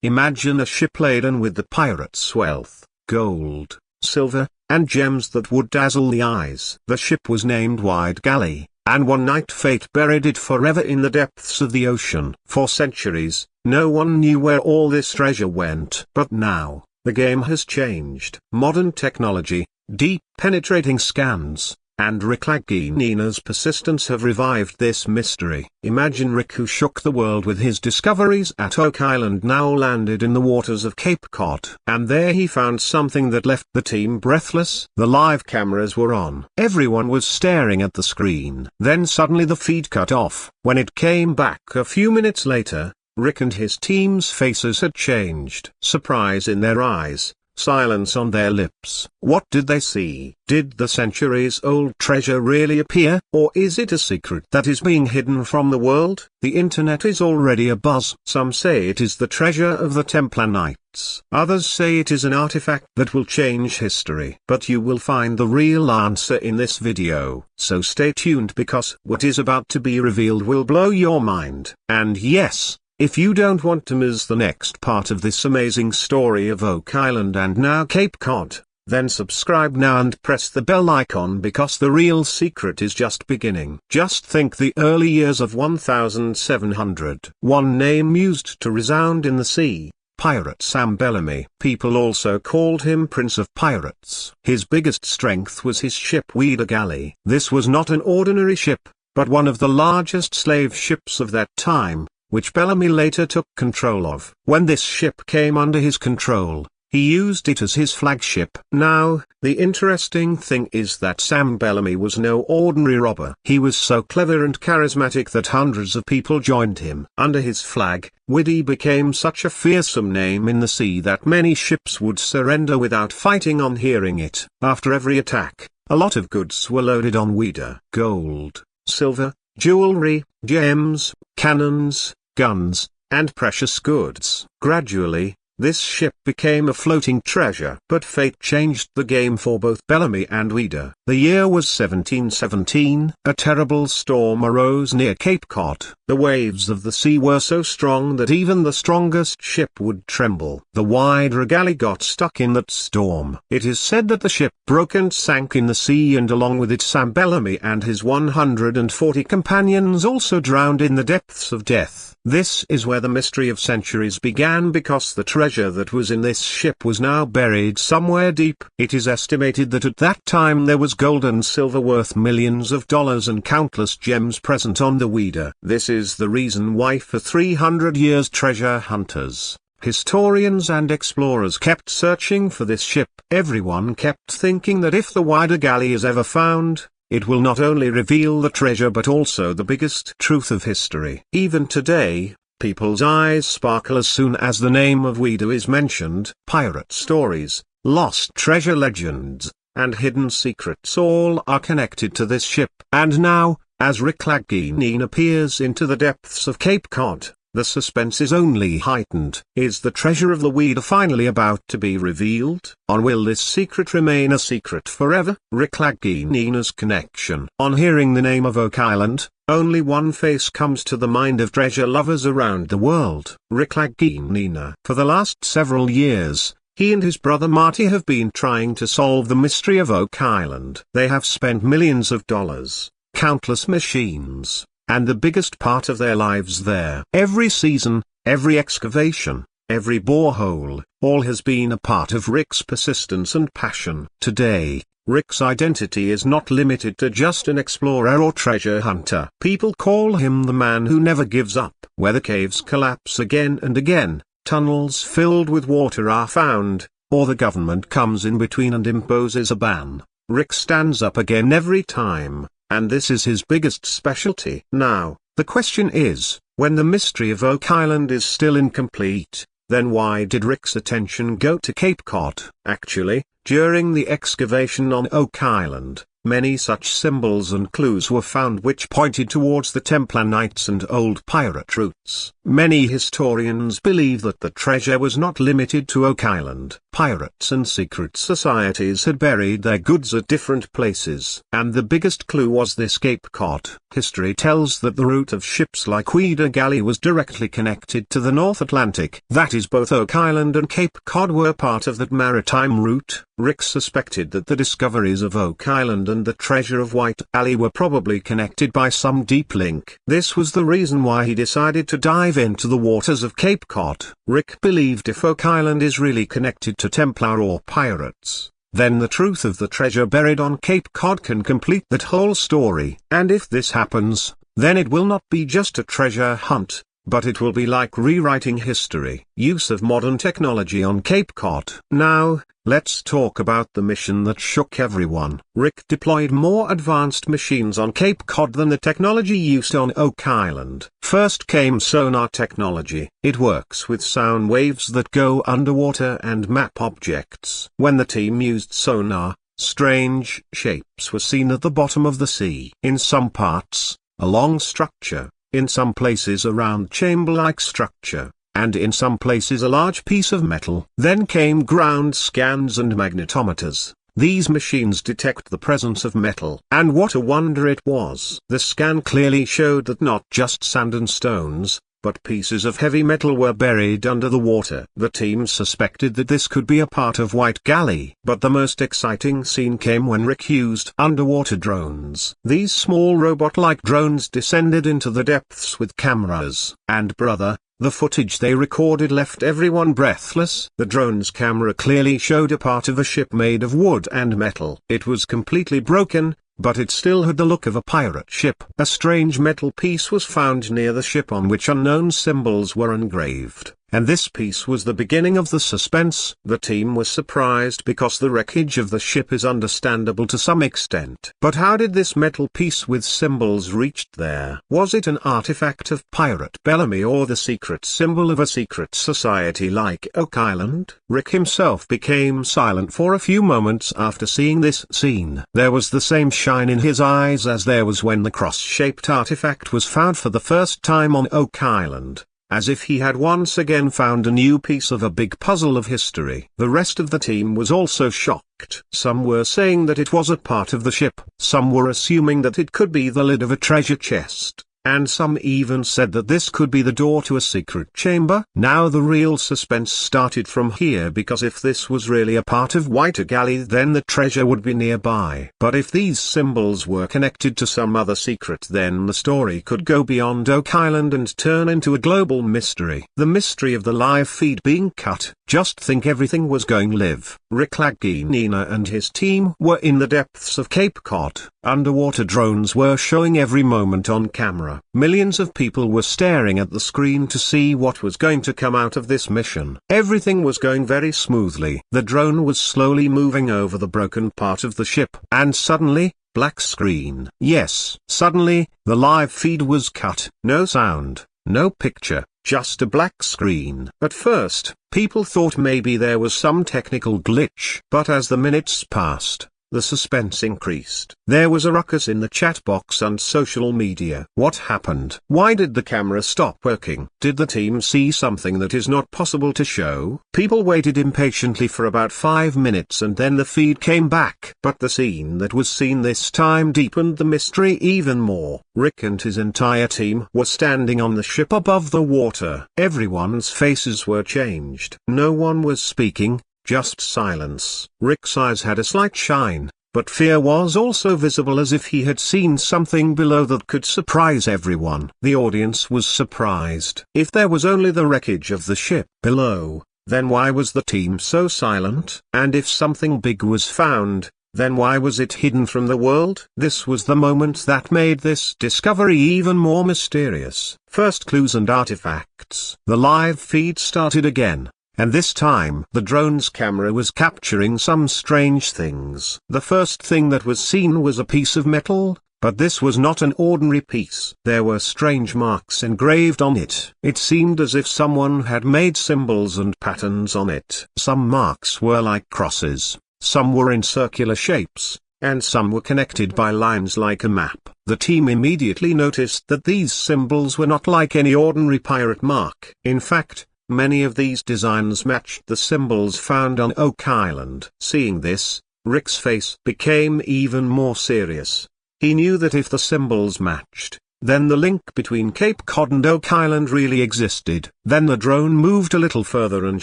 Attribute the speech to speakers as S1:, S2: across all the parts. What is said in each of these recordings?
S1: Imagine a ship laden with the pirates' wealth, gold, silver, and gems that would dazzle the eyes. The ship was named Wide Galley, and one night fate buried it forever in the depths of the ocean. For centuries, no one knew where all this treasure went. But now, the game has changed. Modern technology, deep penetrating scans, and Rick Lagina's persistence have revived this mystery. Imagine Rick, who shook the world with his discoveries at Oak Island, now landed in the waters of Cape Cod. And there he found something that left the team breathless. The live cameras were on. Everyone was staring at the screen. Then suddenly the feed cut off. When it came back a few minutes later, Rick and his team's faces had changed. Surprise in their eyes, silence on their lips. What did they see? Did the centuries-old treasure really appear? Or is it a secret that is being hidden from the world? The internet is already abuzz. Some say it is the treasure of the Templar Knights. Others say it is an artifact that will change history. But you will find the real answer in this video. So stay tuned, because what is about to be revealed will blow your mind. And yes, if you don't want to miss the next part of this amazing story of Oak Island and now Cape Cod, then subscribe now and press the bell icon, because the real secret is just beginning. Just think the early years of 1700. One name used to resound in the sea: Pirate Sam Bellamy. People also called him Prince of Pirates. His biggest strength was his ship Wide Galley. This was not an ordinary ship, but one of the largest slave ships of that time, which Bellamy later took control of. When this ship came under his control, he used it as his flagship. Now, the interesting thing is that Sam Bellamy was no ordinary robber. He was so clever and charismatic that hundreds of people joined him. Under his flag, Wide became such a fearsome name in the sea that many ships would surrender without fighting on hearing it. After every attack, a lot of goods were loaded on Wide: gold, silver, jewelry, gems, cannons, guns, and precious goods. Gradually, this ship became a floating treasure. But fate changed the game for both Bellamy and Wide. The year was 1717. A terrible storm arose near Cape Cod. The waves of the sea were so strong that even the strongest ship would tremble. The Wide Galley got stuck in that storm. It is said that the ship broke and sank in the sea, and along with it Sam Bellamy and his 140 companions also drowned in the depths of death. This is where the mystery of centuries began, because the treasure that was in this ship was now buried somewhere deep. It is estimated that at that time there was gold and silver worth millions of dollars and countless gems present on the Wide. This is the reason why for 300 years treasure hunters, historians and explorers kept searching for this ship. Everyone kept thinking that if the Wide Galley is ever found, it will not only reveal the treasure but also the biggest truth of history. Even today, people's eyes sparkle as soon as the name of Wide is mentioned. Pirate stories, lost treasure legends, and hidden secrets all are connected to this ship. And now, as Rick Lagina peers into the depths of Cape Cod, the suspense is only heightened. Is the treasure of the Wide finally about to be revealed? Or will this secret remain a secret forever? Rick Lagina's connection. On hearing the name of Oak Island, only one face comes to the mind of treasure lovers around the world: Rick Lagina. For the last several years, he and his brother Marty have been trying to solve the mystery of Oak Island. They have spent millions of dollars, countless machines, and the biggest part of their lives there. Every season, every excavation, every borehole, all has been a part of Rick's persistence and passion. Today, Rick's identity is not limited to just an explorer or treasure hunter. People call him the man who never gives up. Where the caves collapse again and again, tunnels filled with water are found, or the government comes in between and imposes a ban, Rick stands up again every time. And this is his biggest specialty. Now, the question is, when the mystery of Oak Island is still incomplete, then why did Rick's attention go to Cape Cod? Actually, during the excavation on Oak Island, Many such symbols and clues were found which pointed towards the Templar Knights and old pirate routes. Many historians believe that the treasure was not limited to Oak Island. Pirates and secret societies had buried their goods at different places. And the biggest clue was this Cape Cod. History tells that the route of ships like Whydah Galley was directly connected to the North Atlantic. That is, both Oak Island and Cape Cod were part of that maritime route. Rick suspected that the discoveries of Oak Island and the treasure of Whydah Galley were probably connected by some deep link. This was the reason why he decided to dive into the waters of Cape Cod. Rick believed if Oak Island is really connected to Templar or pirates, then the truth of the treasure buried on Cape Cod can complete that whole story. And if this happens, then it will not be just a treasure hunt, but it will be like rewriting history. Use of modern technology on Cape Cod. Now, let's talk about the mission that shook everyone. Rick deployed more advanced machines on Cape Cod than the technology used on Oak Island. First came sonar technology. It works with sound waves that go underwater and map objects. When the team used sonar, strange shapes were seen at the bottom of the sea. In some parts, a long structure. In some places a round chamber-like structure, and in some places a large piece of metal. Then came ground scans and magnetometers. These machines detect the presence of metal. And what a wonder it was! The scan clearly showed that not just sand and stones, but pieces of heavy metal were buried under the water. The team suspected that this could be a part of Whydah Galley. But the most exciting scene came when Rick used underwater drones. These small robot-like drones descended into the depths with cameras. And brother, the footage they recorded left everyone breathless. The drone's camera clearly showed a part of a ship made of wood and metal. It was completely broken, but it still had the look of a pirate ship. A strange metal piece was found near the ship on which unknown symbols were engraved. And this piece was the beginning of the suspense. The team was surprised because the wreckage of the ship is understandable to some extent. But how did this metal piece with symbols reach there? Was it an artifact of pirate Bellamy or the secret symbol of a secret society like Oak Island? Rick himself became silent for a few moments after seeing this scene. There was the same shine in his eyes as there was when the cross-shaped artifact was found for the first time on Oak Island. As if he had once again found a new piece of a big puzzle of history. The rest of the team was also shocked. Some were saying that it was a part of the ship, some were assuming that it could be the lid of a treasure chest, and some even said that this could be the door to a secret chamber. Now the real suspense started from here, because if this was really a part of Whydah Galley, then the treasure would be nearby. But if these symbols were connected to some other secret, then the story could go beyond Oak Island and turn into a global mystery. The mystery of the live feed being cut. Just think, everything was going live. Rick Lagina and his team were in the depths of Cape Cod. Underwater drones were showing every moment on camera. Millions of people were staring at the screen to see what was going to come out of this mission. Everything was going very smoothly. The drone was slowly moving over the broken part of the ship. And suddenly, black screen. Yes, suddenly, the live feed was cut. No sound, no picture, just a black screen. At first, people thought maybe there was some technical glitch. But as the minutes passed, the suspense increased. There was a ruckus in the chat box and social media. What happened? Why did the camera stop working? Did the team see something that is not possible to show? People waited impatiently for about 5 minutes and then the feed came back. But the scene that was seen this time deepened the mystery even more. Rick and his entire team were standing on the ship above the water. Everyone's faces were changed. No one was speaking. Just silence. Rick's eyes had a slight shine, but fear was also visible, as if he had seen something below that could surprise everyone. The audience was surprised. If there was only the wreckage of the ship below, then why was the team so silent? And if something big was found, then why was it hidden from the world? This was the moment that made this discovery even more mysterious. First, clues and artifacts. The live feed started again. And this time the drone's camera was capturing some strange things. The first thing that was seen was a piece of metal, but this was not an ordinary piece. There were strange marks engraved on it. It seemed as if someone had made symbols and patterns on it. Some marks were like crosses, some were in circular shapes, and some were connected by lines like a map. The team immediately noticed that these symbols were not like any ordinary pirate mark. In fact, many of these designs matched the symbols found on Oak Island. Seeing this, Rick's face became even more serious. He knew that if the symbols matched, then the link between Cape Cod and Oak Island really existed. Then the drone moved a little further and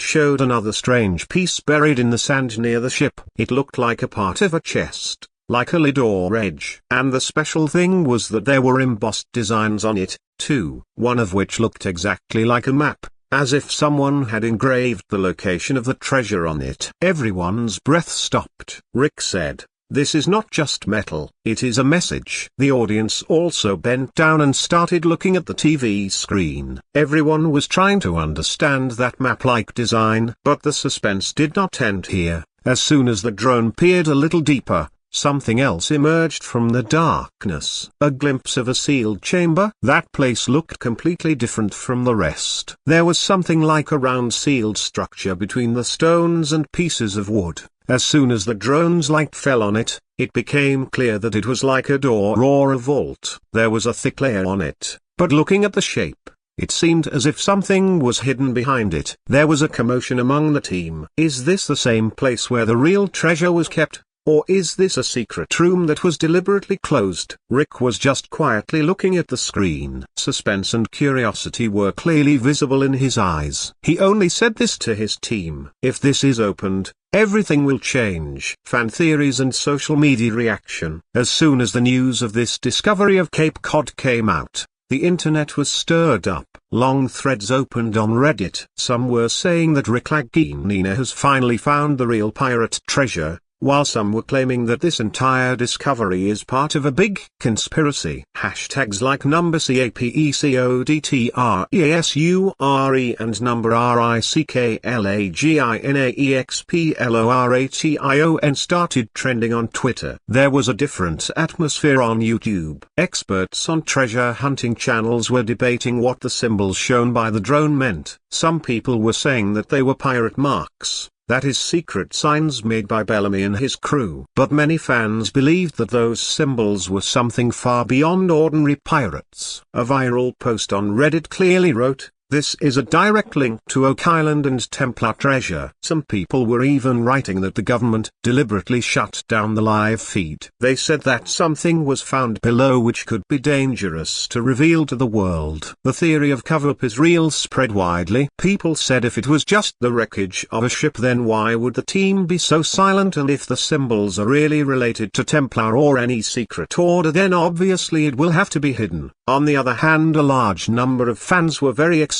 S1: showed another strange piece buried in the sand near the ship. It looked like a part of a chest, like a lid or edge. And the special thing was that there were embossed designs on it, too, one of which looked exactly like a map, as if someone had engraved the location of the treasure on it. Everyone's breath stopped. Rick said, "This is not just metal, it is a message." The audience also bent down and started looking at the TV screen. Everyone was trying to understand that map-like design. But the suspense did not end here. As soon as the drone peered a little deeper, something else emerged from the darkness. A glimpse of a sealed chamber. That place looked completely different from the rest. There was something like a round sealed structure between the stones and pieces of wood. As soon as the drone's light fell on it, it became clear that it was like a door or a vault. There was a thick layer on it, but looking at the shape, it seemed as if something was hidden behind it. There was a commotion among the team. Is this the same place where the real treasure was kept? Or is this a secret room that was deliberately closed? Rick was just quietly looking at the screen. Suspense and curiosity were clearly visible in his eyes. He only said this to his team. If this is opened, everything will change. Fan theories and social media reaction. As soon as the news of this discovery of Cape Cod came out, the internet was stirred up. Long threads opened on Reddit. Some were saying that Rick Lagina has finally found the real pirate treasure, while some were claiming that this entire discovery is part of a big conspiracy. Hashtags like number CAPECODTREASURE and number RICKLAGINAEXPLORATION started trending on Twitter. There was a different atmosphere on YouTube. Experts on treasure hunting channels were debating what the symbols shown by the drone meant. Some people were saying that they were pirate marks, that is, secret signs made by Bellamy and his crew. But many fans believed that those symbols were something far beyond ordinary pirates. A viral post on Reddit clearly wrote, "This is a direct link to Oak Island and Templar treasure." Some people were even writing that the government deliberately shut down the live feed. They said that something was found below which could be dangerous to reveal to the world. The theory of cover-up is real spread widely. People said if it was just the wreckage of a ship, then why would the team be so silent? And if the symbols are really related to Templar or any secret order, then obviously it will have to be hidden. On the other hand, a large number of fans were very excited.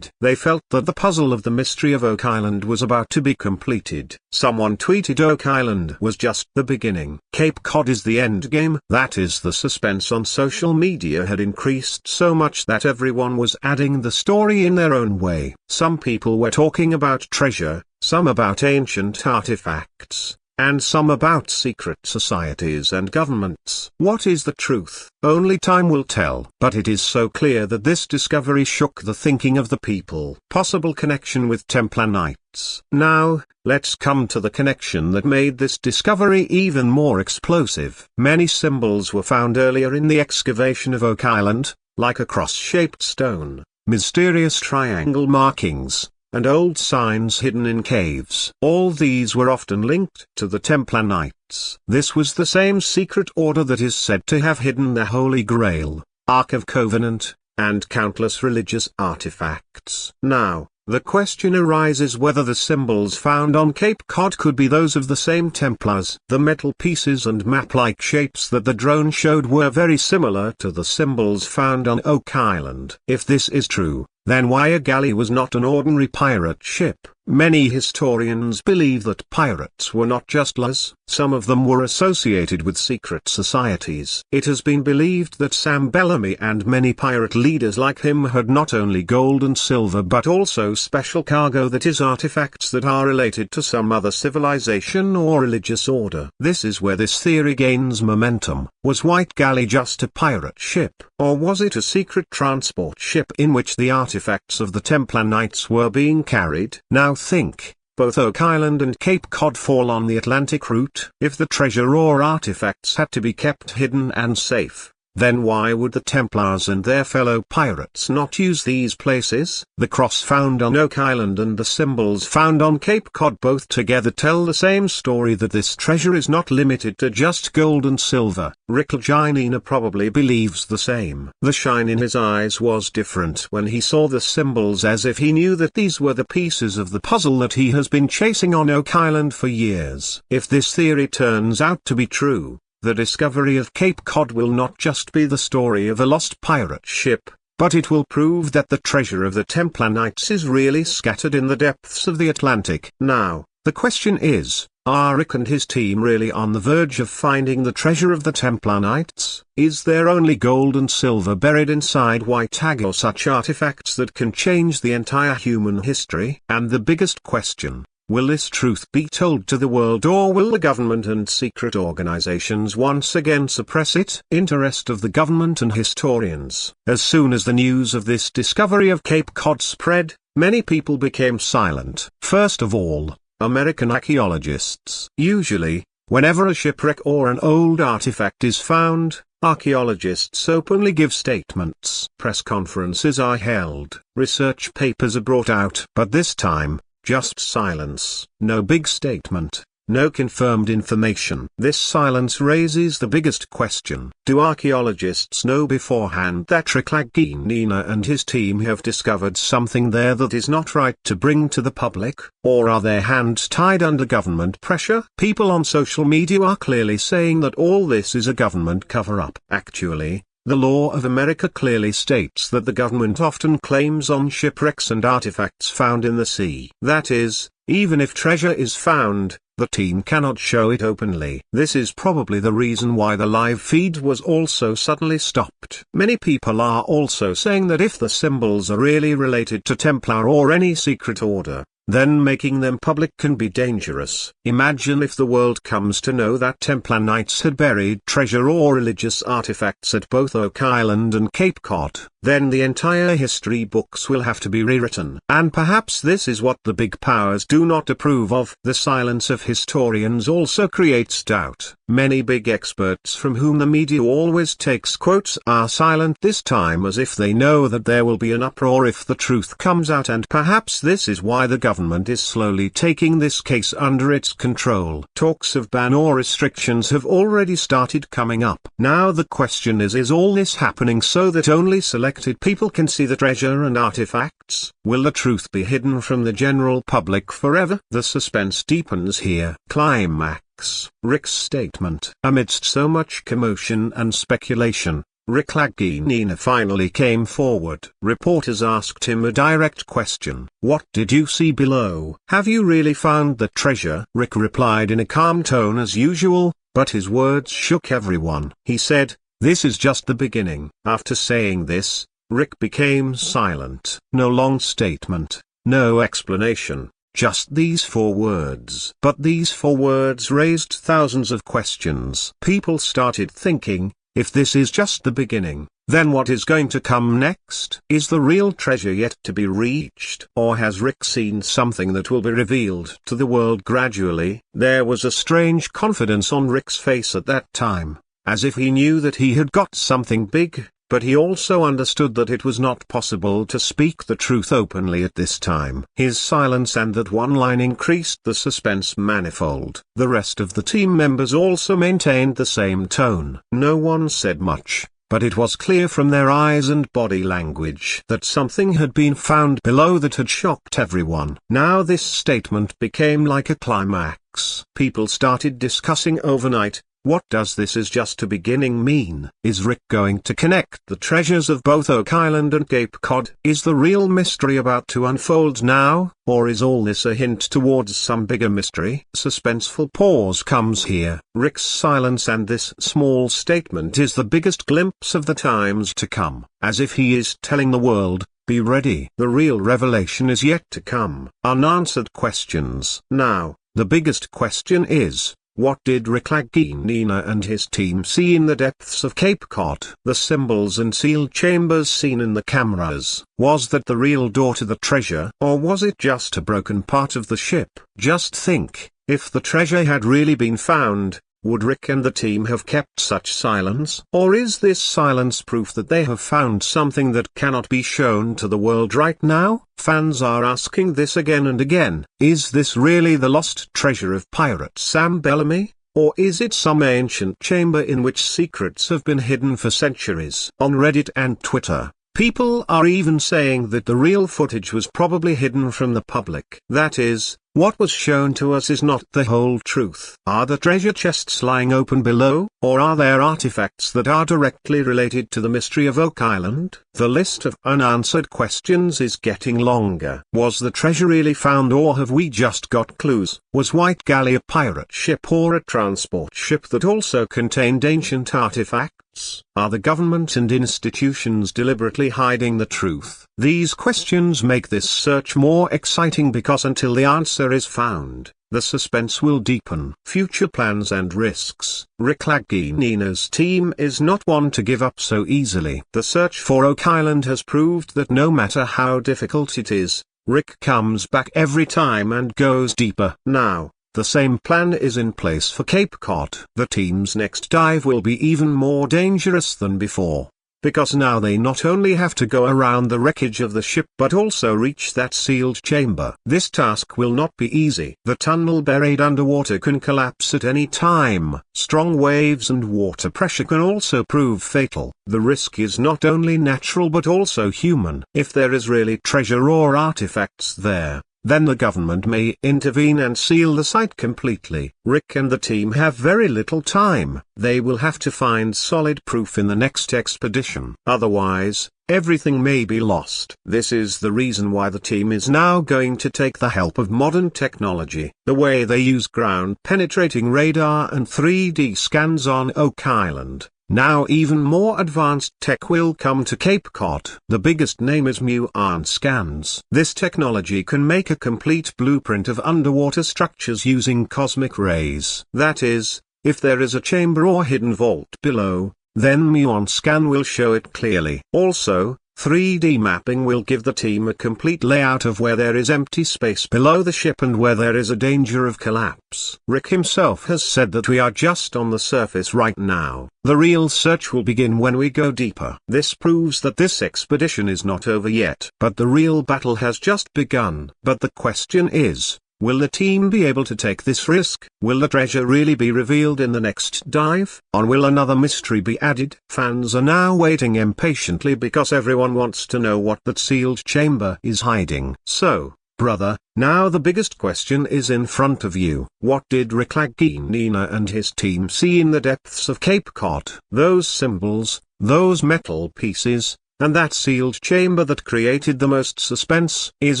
S1: They felt that the puzzle of the mystery of Oak Island was about to be completed. Someone tweeted, "Oak Island was just the beginning. Cape Cod is the end game." That is, the suspense on social media had increased so much that everyone was adding the story in their own way. Some people were talking about treasure, some about ancient artifacts, and some about secret societies and governments. What is the truth? Only time will tell. But it is so clear that this discovery shook the thinking of the people. Possible connection with Templar Knights. Now, let's come to the connection that made this discovery even more explosive. Many symbols were found earlier in the excavation of Oak Island, like a cross-shaped stone, mysterious triangle markings, and old signs hidden in caves. All these were often linked to the Templar Knights. This was the same secret order that is said to have hidden the Holy Grail, Ark of Covenant, and countless religious artifacts. Now, the question arises whether the symbols found on Cape Cod could be those of the same Templars. The metal pieces and map-like shapes that the drone showed were very similar to the symbols found on Oak Island. If this is true, then why a galley was not an ordinary pirate ship? Many historians believe that pirates were not just laws. Some of them were associated with secret societies. It has been believed that Sam Bellamy and many pirate leaders like him had not only gold and silver but also special cargo, that is, artifacts that are related to some other civilization or religious order. This is where this theory gains momentum. Was White Galley just a pirate ship, or was it a secret transport ship in which the artifacts of the Templar Knights were being carried? Now think, both Oak Island and Cape Cod fall on the Atlantic route. If the treasure or artifacts had to be kept hidden and safe, then why would the Templars and their fellow pirates not use these places? The cross found on Oak Island and the symbols found on Cape Cod both together tell the same story, that this treasure is not limited to just gold and silver. Rick Lagina probably believes the same. The shine in his eyes was different when he saw the symbols, as if he knew that these were the pieces of the puzzle that he has been chasing on Oak Island for years. If this theory turns out to be true, the discovery of Cape Cod will not just be the story of a lost pirate ship, but it will prove that the treasure of the Templar Knights is really scattered in the depths of the Atlantic. Now, the question is, are Rick and his team really on the verge of finding the treasure of the Templar Knights? Is there only gold and silver buried inside white hag or such artifacts that can change the entire human history? And the biggest question: will this truth be told to the world, or will the government and secret organizations once again suppress it? Interest of the government and historians. As soon as the news of this discovery of Cape Cod spread, many people became silent. First of all, American archaeologists. Usually, whenever a shipwreck or an old artifact is found, archaeologists openly give statements. Press conferences are held, research papers are brought out. But this time, just silence. No big statement, no confirmed information. This silence raises the biggest question. Do archaeologists know beforehand that Rick Lagina and his team have discovered something there that is not right to bring to the public? Or are their hands tied under government pressure? People on social media are clearly saying that all this is a government cover-up. Actually, the law of America clearly states that the government often claims on shipwrecks and artifacts found in the sea. That is, even if treasure is found, the team cannot show it openly. This is probably the reason why the live feed was also suddenly stopped. Many people are also saying that if the symbols are really related to Templar or any secret order, then making them public can be dangerous. Imagine if the world comes to know that Templar Knights had buried treasure or religious artifacts at both Oak Island and Cape Cod. Then the entire history books will have to be rewritten. And perhaps this is what the big powers do not approve of. The silence of historians also creates doubt. Many big experts from whom the media always takes quotes are silent this time, as if they know that there will be an uproar if the truth comes out, and perhaps this is why the government is slowly taking this case under its control. Talks of ban or restrictions have already started coming up. Now the question is all this happening so that only selected people can see the treasure and artifacts? Will the truth be hidden from the general public forever? The suspense deepens here. Climax. Rick's statement. Amidst so much commotion and speculation, Rick Lagina finally came forward. Reporters asked him a direct question. What did you see below? Have you really found the treasure? Rick replied in a calm tone as usual, but his words shook everyone. He said, "This is just the beginning." After saying this, Rick became silent. No long statement, no explanation, just these 4 words. But these 4 words raised thousands of questions. People started thinking, if this is just the beginning, then what is going to come next? Is the real treasure yet to be reached? Or has Rick seen something that will be revealed to the world gradually? There was a strange confidence on Rick's face at that time, as if he knew that he had got something big, but he also understood that it was not possible to speak the truth openly at this time. His silence and that one line increased the suspense manifold. The rest of the team members also maintained the same tone. No one said much, but it was clear from their eyes and body language that something had been found below that had shocked everyone. Now this statement became like a climax. People started discussing overnight, what does this is just a beginning mean? Is Rick going to connect the treasures of both Oak Island and Cape Cod? Is the real mystery about to unfold now, or is all this a hint towards some bigger mystery? Suspenseful pause comes here. Rick's silence and this small statement is the biggest glimpse of the times to come, as if he is telling the world, be ready. The real revelation is yet to come. Unanswered questions. Now, the biggest question is, What did Rick Lagina and his team see in the depths of Cape Cod? The symbols and sealed chambers seen in the cameras. Was that the real door to the treasure, or was it just a broken part of the ship? Just think, if the treasure had really been found, would Rick and the team have kept such silence? Or is this silence proof that they have found something that cannot be shown to the world right now? Fans are asking this again and again. Is this really the lost treasure of pirate Sam Bellamy? Or is it some ancient chamber in which secrets have been hidden for centuries? On Reddit and Twitter, people are even saying that the real footage was probably hidden from the public. That is, what was shown to us is not the whole truth. Are the treasure chests lying open below, or are there artifacts that are directly related to the mystery of Oak Island? The list of unanswered questions is getting longer. Was the treasure really found, or have we just got clues? Was White Galley a pirate ship or a transport ship that also contained ancient artifacts? Are the government and institutions deliberately hiding the truth? These questions make this search more exciting because until the answer is found, the suspense will deepen. Future plans and risks. Rick Lagina's team is not one to give up so easily. The search for Oak Island has proved that no matter how difficult it is, Rick comes back every time and goes deeper. Now, the same plan is in place for Cape Cod. The team's next dive will be even more dangerous than before, because now they not only have to go around the wreckage of the ship but also reach that sealed chamber. This task will not be easy. The tunnel buried underwater can collapse at any time. Strong waves and water pressure can also prove fatal. The risk is not only natural but also human. If there is really treasure or artifacts there, then the government may intervene and seal the site completely. Rick and the team have very little time. They will have to find solid proof in the next expedition. Otherwise, everything may be lost. This is the reason why the team is now going to take the help of modern technology. The way they use ground-penetrating radar and 3D scans on Oak Island. Now even more advanced tech will come to Cape Cod. The biggest name is Muon scans. This technology can make a complete blueprint of underwater structures using cosmic rays. That is, if there is a chamber or hidden vault below, then Muon scan will show it clearly. Also, 3D mapping will give the team a complete layout of where there is empty space below the ship and where there is a danger of collapse. Rick himself has said that we are just on the surface right now. The real search will begin when we go deeper. This proves that this expedition is not over yet. But the real battle has just begun. But the question is, will the team be able to take this risk? Will the treasure really be revealed in the next dive? Or will another mystery be added? Fans are now waiting impatiently because everyone wants to know what that sealed chamber is hiding. So, brother, now the biggest question is in front of you. What did Rick Lagina and his team see in the depths of Cape Cod? Those symbols, those metal pieces, and that sealed chamber that created the most suspense. Is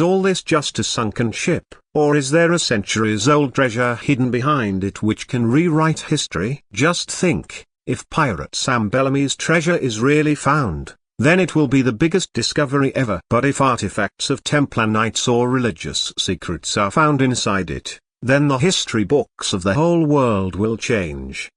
S1: all this just a sunken ship, or is there a centuries-old treasure hidden behind it which can rewrite history? Just think, if Pirate Sam Bellamy's treasure is really found, then it will be the biggest discovery ever. But if artifacts of Templar knights or religious secrets are found inside it, then the history books of the whole world will change.